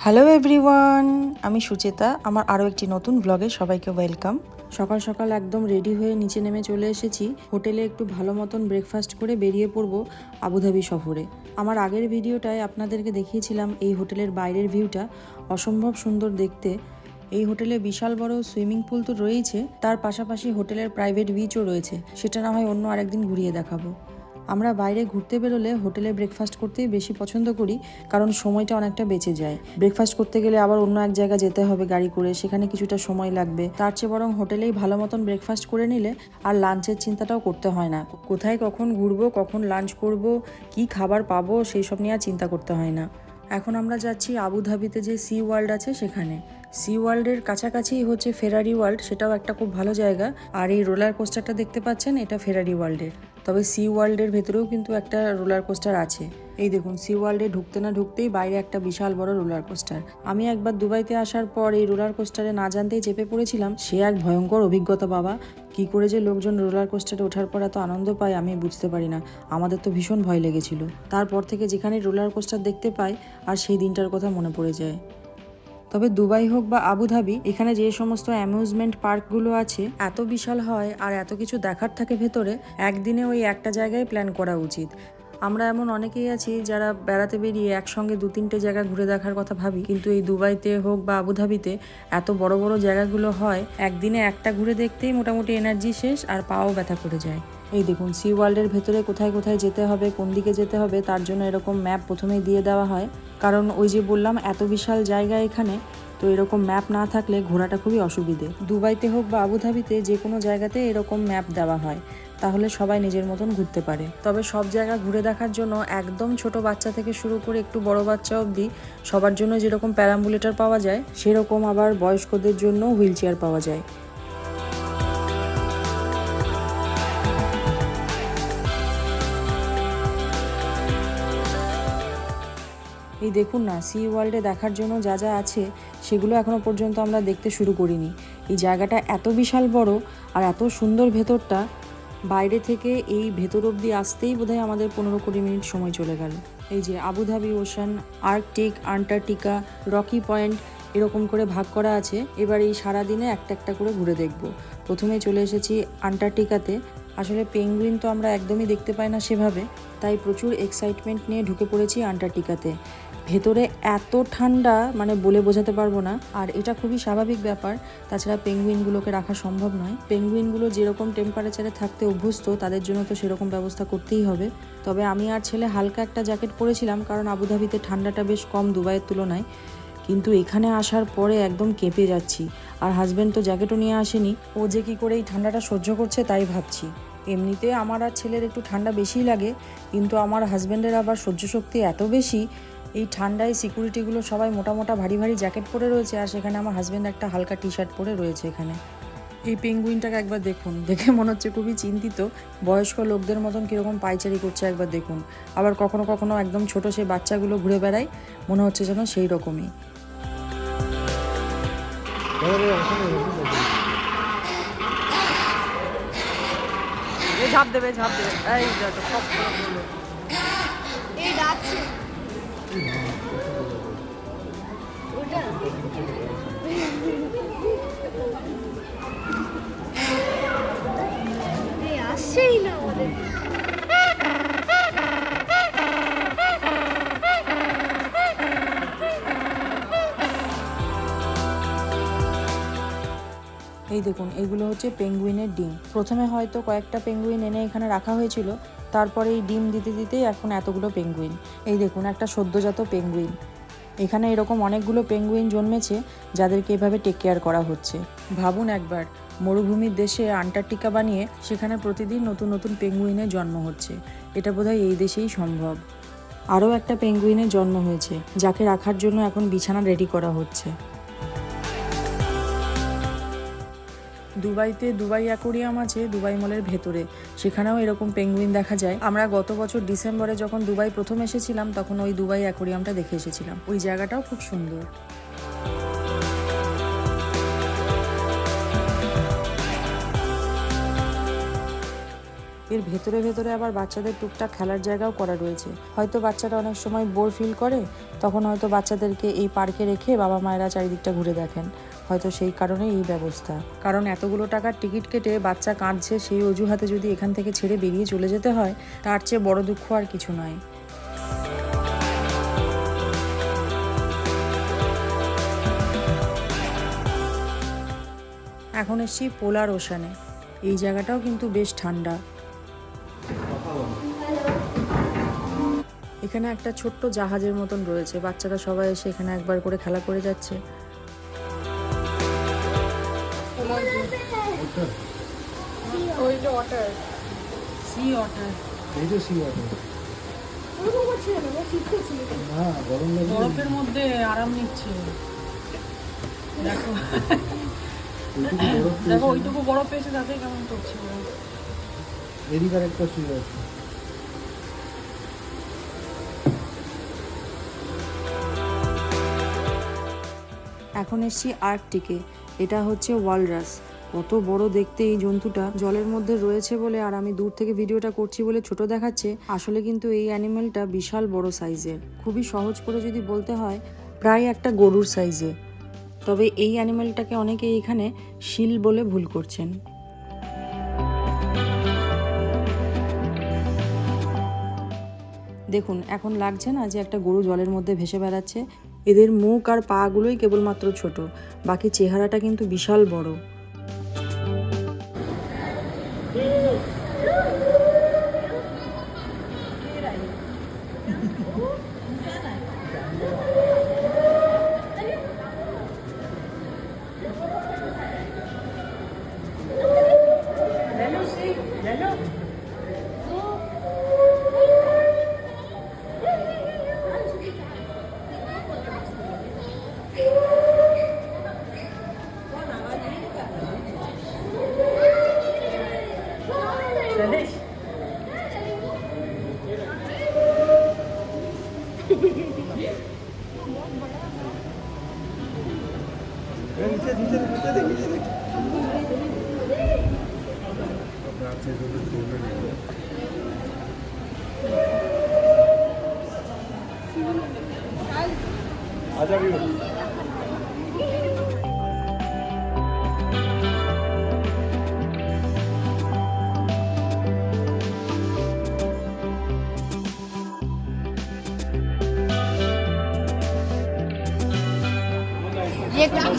Hello everyone, আমি সুচেতা। আমার আরও একটি নতুন ব্লগে সবাইকে ওয়েলকাম। সকাল সকাল একদম রেডি হয়ে নিচে নেমে চলে এসেছি। হোটেলে একটু ভালো মতন ব্রেকফাস্ট করে বেরিয়ে পড়ব আবুধাবি সফরে। আমার আগের ভিডিওটায় আপনাদেরকে দেখিয়েছিলাম এই হোটেলের বাইরের ভিউটা অসম্ভব সুন্দর দেখতে। এই হোটেলে বিশাল বড় সুইমিং পুল তো রয়েছে, তার পাশাপাশি হোটেলের প্রাইভেট বিচও রয়েছে। সেটা না হয় অন্য আরেকদিন ঘুরিয়ে দেখাবো। আমরা বাইরে ঘুরতে বেরোলে হোটেলে ব্রেকফাস্ট করতেই বেশি পছন্দ করি, কারণ সময়টা অনেকটা বেঁচে যায়। ব্রেকফাস্ট করতে গেলে আবার অন্য এক জায়গা যেতে হবে গাড়ি করে, সেখানে কিছুটা সময় লাগবে। তার চেয়ে বরং হোটেলেই ভালো মতন ব্রেকফাস্ট করে নিলে আর লাঞ্চের চিন্তাটাও করতে হয় না। কোথায় কখন ঘুরবো, কখন লাঞ্চ করব, কি খাবার পাবো, সেই সব নিয়ে আর চিন্তা করতে হয় না। এখন আমরা যাচ্ছি আবুধাবিতে যে সি ওয়ার্ল্ড আছে সেখানে। সি ওয়ার্ল্ডের কাছাকাছিই হচ্ছে ফেরারি ওয়ার্ল্ড, সেটাও একটা খুব ভালো জায়গা। আর এই রোলার কোস্টারটা দেখতে পাচ্ছেন, এটা ফেরারি ওয়ার্ল্ডের। তবে সি ওয়ার্ল্ডের ভেতরেও কিন্তু একটা রোলার কোস্টার আছে। এই দেখুন, সি ওয়ার্ল্ডে ঢুকতে না ঢুকতেই বাইরে একটা বিশাল বড় রোলার কোস্টার। আমি একবার দুবাইতে আসার পর এই রোলার কোস্টারে না জানতেই চেপে পড়েছিলাম। সে এক ভয়ঙ্কর অভিজ্ঞতা বাবা। কি করে যে লোকজন রোলার কোস্টারে ওঠার পর এত আনন্দ পায় আমি বুঝতে পারি না। আমাদের তো ভীষণ ভয় লেগেছিল। তারপর থেকে যেখানে রোলার কোস্টার দেখতে পাই আর সেই দিনটার কথা মনে পড়ে যায়। তবে দুবাই হোক বা আবুধাবি, এখানে যে সমস্ত অ্যামিউজমেন্ট পার্কগুলো আছে এত বিশাল হয় আর এত কিছু দেখার থাকে ভেতরে, একদিনে ওই একটা জায়গায় প্ল্যান করা উচিত। আমরা এমন অনেকেই আছি যারা বেড়াতে বেরিয়ে একসঙ্গে 2-3টে জায়গা ঘুরে দেখার কথা ভাবি, কিন্তু এই দুবাইতে হোক বা আবুধাবিতে এত বড় বড় জায়গাগুলো হয়, একদিনে একটা ঘুরে দেখতেই মোটামুটি এনার্জি শেষ আর পাও ব্যথা করে যায়। এই দেখুন, সি ওয়ার্ল্ডের ভেতরে কোথায় কোথায় যেতে হবে, কোন দিকে যেতে হবে, তার জন্য এরকম ম্যাপ প্রথমেই দিয়ে দেওয়া হয়। কারণ ওই যে বললাম এত বিশাল জায়গা এখানে, তো এরকম ম্যাপ না থাকলে ঘোরাটা খুবই অসুবিধে। দুবাইতে হোক বা আবুধাবিতে যে কোনো জায়গাতে এরকম ম্যাপ দেওয়া হয়, তাহলে সবাই নিজের মতন ঘুরতে পারে। তবে সব জায়গা ঘুরে দেখার জন্য একদম ছোট বাচ্চা থেকে শুরু করে একটু বড় বাচ্চা অবধি সবার জন্য যেরকম প্যারাম্বুলেটর পাওয়া যায়, সেরকম আবার বয়স্কদের জন্য হুইল চেয়ার পাওয়া যায়। এই দেখুন না, সি ওয়ার্ল্ডে দেখার জন্য যা যা আছে সেগুলো এখনও পর্যন্ত আমরা দেখতে শুরু করিনি। এই জায়গাটা এত বিশাল বড় আর এত সুন্দর ভেতরটা, বাইরে থেকে এই ভেতর অবধি আসতেই বোধহয় আমাদের 15-20 মিনিট সময় চলে গেল। এই যে Abu Dhabi ocean, Arctic, Antarctica, Rocky point এরকম করে ভাগ করা আছে। এবার এই সারাদিনে একটা একটা করে ঘুরে দেখব। প্রথমে চলে এসেছি আন্টার্কটিকাতে। আসলে পেঙ্গুইন তো আমরা একদমই দেখতে পাই না সেভাবে, তাই প্রচুর এক্সাইটমেন্ট নিয়ে ঢুকে পড়েছি আন্টার্কটিকাতে। ভেতরে এত ঠান্ডা, মানে বলে বোঝাতে পারবো না। আর এটা খুবই স্বাভাবিক ব্যাপার, তাছাড়া পেঙ্গুইনগুলোকে রাখা সম্ভব নয়। পেঙ্গুইনগুলো যেরকম টেম্পারেচারে থাকতে অভ্যস্ত, তাদের জন্য তো সেরকম ব্যবস্থা করতেই হবে। তবে আমি আর ছেলে হালকা একটা জ্যাকেট পরেছিলাম, কারণ আবুধাবিতে ঠান্ডাটা বেশ কম দুবাইয়ের তুলনায়। কিন্তু এখানে আসার পরে একদম কেঁপে যাচ্ছি। আর হাজব্যান্ড তো জ্যাকেটও নিয়ে আসেনি, ও যে কী করে এই ঠান্ডাটা সহ্য করছে তাই ভাবছি। এমনিতে আমার আর ছেলের একটু ঠান্ডা বেশিই লাগে, কিন্তু আমার হাজব্যান্ডের আবার সহ্য শক্তি এত বেশি। এই ঠান্ডায় সিকিউরিটিগুলো সবাই মোটা মোটা ভারী ভারী জ্যাকেট পরে রয়েছে, আর সেখানে আমার হাজব্যান্ড একটা হালকা টি শার্ট পরে রয়েছে এখানে। এই পেঙ্গুইনটাকে একবার দেখুন, দেখে মনে হচ্ছে খুবই চিন্তিত। বয়স্ক লোকদের মতন কীরকম পায়চারি করছে একবার দেখুন। আবার কখনো কখনো একদম ছোট সেই বাচ্চাগুলো ঘুরে বেড়ায়, মনে হচ্ছে যেন সেই রকমই। ঝাঁপ দেবে, ঝাঁপ দেবে। এই দেখো সব এই ডাকছে ওটা এই আসছেই না আমাদের। এই দেখুন, এইগুলো হচ্ছে পেঙ্গুইনের ডিম। প্রথমে হয়তো কয়েকটা পেঙ্গুইন এনে এখানে রাখা হয়েছিল, তারপরে এই ডিম দিতে দিতেই এখন এতগুলো পেঙ্গুইন। এই দেখুন, একটা সদ্যজাত পেঙ্গুইন। এখানে এরকম অনেকগুলো পেঙ্গুইন জন্মেছে যাদেরকে এভাবে টেক কেয়ার করা হচ্ছে। ভাবুন একবার, মরুভূমির দেশে আন্টার্কটিকা বানিয়ে সেখানে প্রতিদিন নতুন নতুন পেঙ্গুইনের জন্ম হচ্ছে। এটা বোধহয় এই দেশেই সম্ভব। আরও একটা পেঙ্গুইনের জন্ম হয়েছে, যাকে রাখার জন্য এখন বিছানা রেডি করা হচ্ছে। দুবাইতে দুবাই অ্যাকোরিয়াম আছে দুবাই মলের ভেতরে, সেখানেও এরকম পেঙ্গুইন দেখা যায়। আমরা গত বছর ডিসেম্বরে যখন দুবাই প্রথম এসেছিলাম, তখন ওই দুবাই অ্যাকোরিয়ামটা দেখে এসেছিলাম। ওই জায়গাটাও খুব সুন্দর। এর ভেতরে ভেতরে আবার বাচ্চাদের টুকটাক খেলার জায়গাও করা রয়েছে। হয়তো বাচ্চারা অনেক সময় বোর ফিল করে, তখন হয়তো বাচ্চাদেরকে এই পার্কে রেখে বাবা মায়েরা চারিদিকটা ঘুরে দেখেন, হয়তো সেই কারণেই এই ব্যবস্থা। কারণ এতগুলো টাকার টিকিট কেটে বাচ্চা কাঁদছে সেই অজুহাতে যদি এখান থেকে ছেড়ে বেরিয়ে চলে যেতে হয়, তার চেয়ে বড় দুঃখ আর কিছু নয়। এখন এসছি পোলার ওশানে। এই জায়গাটাও কিন্তু বেশ ঠান্ডা। এখানে একটা ছোট্ট জাহাজের মতন রয়েছে, বাচ্চারা সবাই এসে এখানে একবার করে খেলা করে যাচ্ছে। বরফের মধ্যে আরাম নিচ্ছে। দেখো দেখো ওইটুকু বরফ পেয়েছে, তাতে কেমন করছে। এদিকে একটা শুয়ে আছে। এখন এসছি আর্কটিকে। এটা হচ্ছে ওয়ালরাস। কত বড় দেখতে এই জন্তুটা, জলের মধ্যে রয়েছে বলে আর আমি দূর থেকে ভিডিওটা করছি বলে ছোট দেখাচ্ছে, আসলে কিন্তু এই অ্যানিমেলটা বিশাল বড় সাইজের। খুবই সহজ করে যদি বলতে হয়, প্রায় একটা গরুর সাইজে। তবে এই অ্যানিমেলটাকে অনেকে এখানে শিল বলে ভুল করছেন। দেখুন, এখন লাগছে না যে একটা গরু জলের মধ্যে ভেসে বেড়াচ্ছে। এদের মুখ আর পা গুলোই কেবলমাত্র ছোট, বাকি চেহারাটা কিন্তু বিশাল বড়।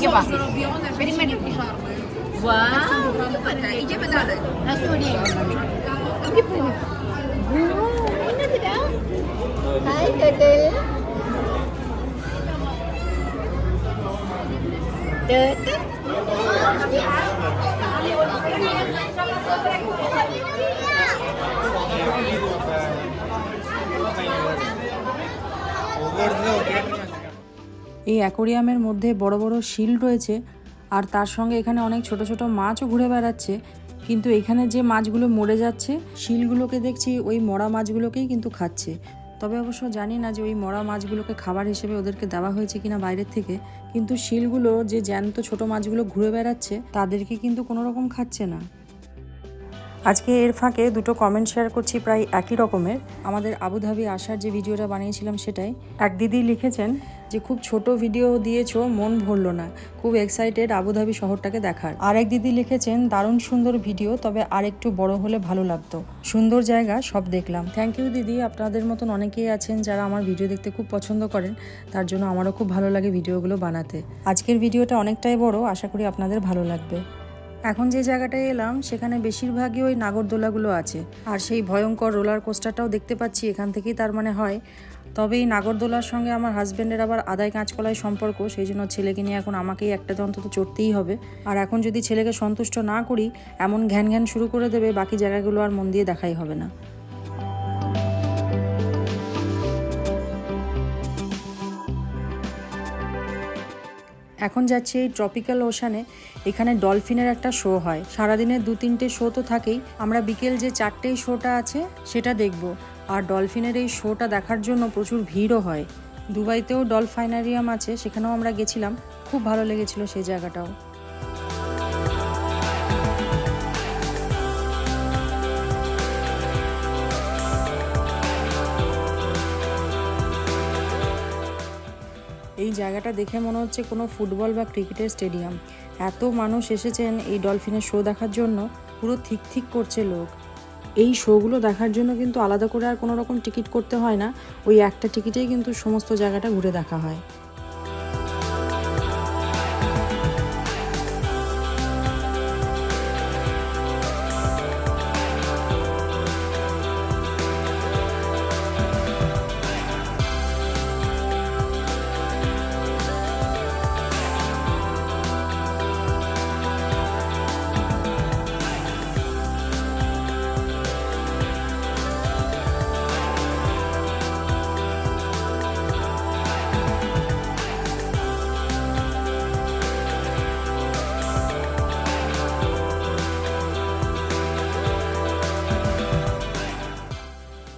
ये बा मेरी मेरी वाह ये पता है ये बता दे story ini tidak hai turtle এই অ্যাকোরিয়ামের মধ্যে বড় বড় শিল রয়েছে, আর তার সঙ্গে এখানে অনেক ছোট ছোট মাছও ঘুরে বেড়াচ্ছে। কিন্তু এখানে যে মাছগুলো মরে যাচ্ছে, শিলগুলোকে দেখছি ওই মরা মাছগুলোকেই কিন্তু খাচ্ছে। তবে অবশ্য জানি না যে ওই মরা মাছগুলোকে খাবার হিসেবে ওদেরকে দেওয়া হয়েছে কিনা বাইরের থেকে, কিন্তু শিলগুলো যে জ্যান্ত ছোট মাছগুলো ঘুরে বেড়াচ্ছে তাদেরকে কিন্তু কোনো রকম খাচ্ছে না। আজকে এর ফাঁকে দুটো কমেন্ট শেয়ার করছি প্রায় একই রকমের। আমাদের আবুধাবি আসার যে ভিডিওটা বানিয়েছিলাম সেটাই এক দিদি লিখেছেন যে খুব ছোট ভিডিও দিয়েছো, মন ভরলো না, খুব এক্সাইটেড আবুধাবি শহরটাকে দেখার। আর এক দিদি লিখেছেন দারুণ সুন্দর ভিডিও, তবে আর একটু বড় হলে ভালো লাগতো, সুন্দর জায়গা সব দেখলাম। থ্যাংক ইউ দিদি, আপনাদের মতন অনেকেই আছেন যারা আমার ভিডিও দেখতে খুব পছন্দ করেন, তার জন্য আমারও খুব ভালো লাগে ভিডিওগুলো বানাতে। আজকের ভিডিওটা অনেকটাই বড়, আশা করি আপনাদের ভালো লাগবে। এখন যে জায়গাটায় এলাম সেখানে বেশিরভাগই ওই নাগরদোলাগুলো আছে, আর সেই ভয়ঙ্কর রোলার কোস্টারটাও দেখতে পাচ্ছি এখান থেকেই তার মানে হয়। তবে এই নাগরদোলার সঙ্গে আমার হাজব্যান্ডের আবার আদায় কাঁচকলায় সম্পর্ক, সেই জন্য ছেলেকে নিয়ে এখন আমাকেই একটাতে অন্তত চড়তেই হবে। আর এখন যদি ছেলেকে সন্তুষ্ট না করি, এমন ঘ্যান ঘ্যান শুরু করে দেবে, বাকি জায়গাগুলো আর মন দিয়ে দেখাই হবে না। এখন যাচ্ছি এই ট্রপিক্যাল ওশানে। এখানে ডলফিনের একটা শো হয়, সারাদিনে 2-3টে শো তো থাকেই। আমরা বিকেল যে 4টেই শোটা আছে সেটা দেখব। আর ডলফিনের এই শোটা দেখার জন্য প্রচুর ভিড়ও হয়। দুবাইতেও ডলফাইনারিয়াম আছে, সেখানেও আমরা গেছিলাম, খুব ভালো লেগেছিল সেই জায়গাটাও। জায়গাটা দেখে মনে হচ্ছে কোনো ফুটবল বা ক্রিকেটের স্টেডিয়াম। এত মানুষ এসেছেন এই ডলফিনের শো দেখার জন্য, পুরো ঠিক ঠিক করছে লোক। এই শোগুলো দেখার জন্য কিন্তু আলাদা করে আর কোনো রকম টিকিট করতে হয় না, ওই একটা টিকিটেই কিন্তু সমস্ত জায়গাটা ঘুরে দেখা হয়।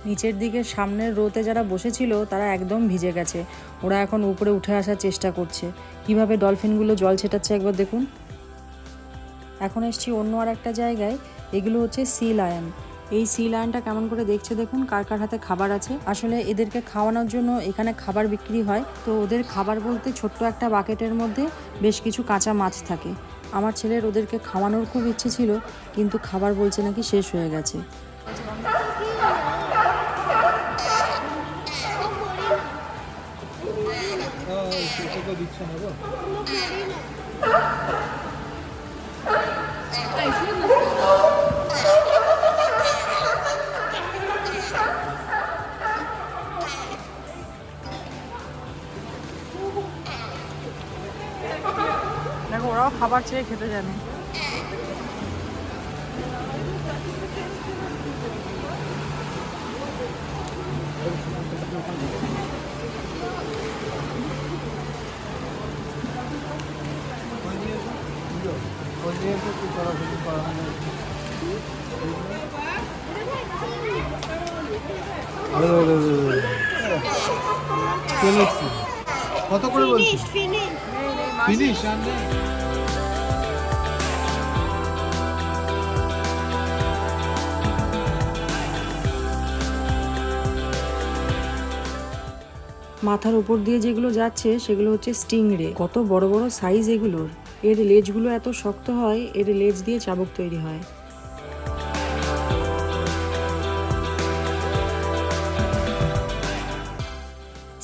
নিচের দিকে সামনের রোতে যারা বসেছিল তারা একদম ভিজে গেছে, ওরা এখন উপরে উঠে আসার চেষ্টা করছে। কিভাবে ডলফিনগুলো জল ছেটাচ্ছে একবার দেখুন। এখন এসছি অন্য আর একটা জায়গায়, এগুলো হচ্ছে সি লায়ন। এই সি লায়নটা কেমন করে দেখছে দেখুন, কার কার হাতে খাবার আছে। আসলে এদেরকে খাওয়ানোর জন্য এখানে খাবার বিক্রি হয়, তো ওদের খাবার বলতে ছোট্ট একটা বাকেটের মধ্যে বেশ কিছু কাঁচা মাছ থাকে। আমার ছেলের ওদেরকে খাওয়ানোর খুব ইচ্ছে ছিল, কিন্তু খাবার বলছে নাকি শেষ হয়ে গেছে। সেটা তো দিচ্ছে না গো। দেখো ওরাও খাবার চেয়ে খেতে জানে। ওই নিয়ে তো কি চলাফেরি করা হয় না। কত করে বলছি? ফিনিশ আর নেই। মাথার উপর দিয়ে যেগুলো যাচ্ছে সেগুলো হচ্ছে স্টিংরে। কত বড় বড় সাইজ এগুলোর। এর লেজগুলো এত শক্ত হয়, এর লেজ দিয়ে চাবুক তৈরি হয়।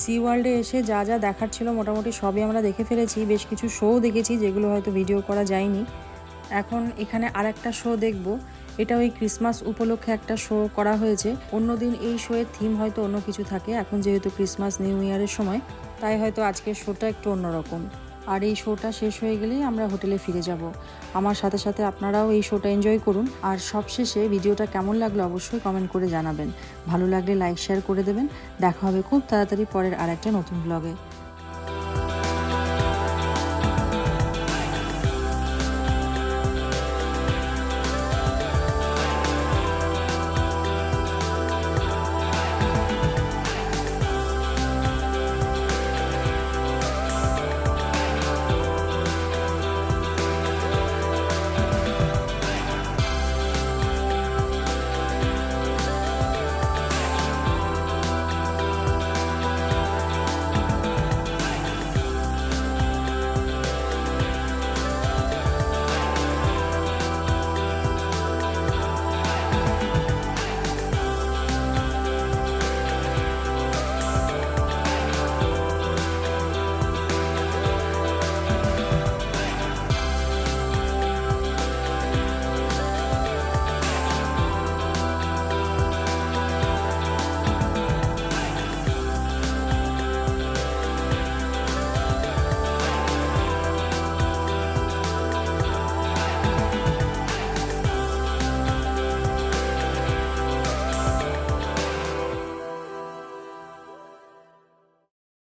সি ওয়ার্ল্ডে এসে যা যা দেখার ছিল মোটামুটি সবই আমরা দেখে ফেলেছি। বেশ কিছু শো দেখেছি যেগুলো হয়তো ভিডিও করা যায়নি। এখন এখানে আর একটা শো দেখব। এটা ওই ক্রিসমাস উপলক্ষে একটা শো করা হয়েছে। অন্যদিন এই শোয়ের থিম হয়তো অন্য কিছু থাকে, এখন যেহেতু ক্রিসমাস নিউ ইয়ারের সময়, তাই হয়তো আজকের শোটা একটু অন্যরকম। আর এই শোটা শেষ হয়ে গেলেই আমরা হোটেলে ফিরে যাব। আমার সাথে সাথে আপনারাও এই শোটা এনজয় করুন। আর সবশেষে ভিডিওটা কেমন লাগলো অবশ্যই কমেন্ট করে জানাবেন। ভালো লাগলে লাইক শেয়ার করে দেবেন। দেখা হবে খুব তাড়াতাড়ি পরের আর একটা নতুন ব্লগে।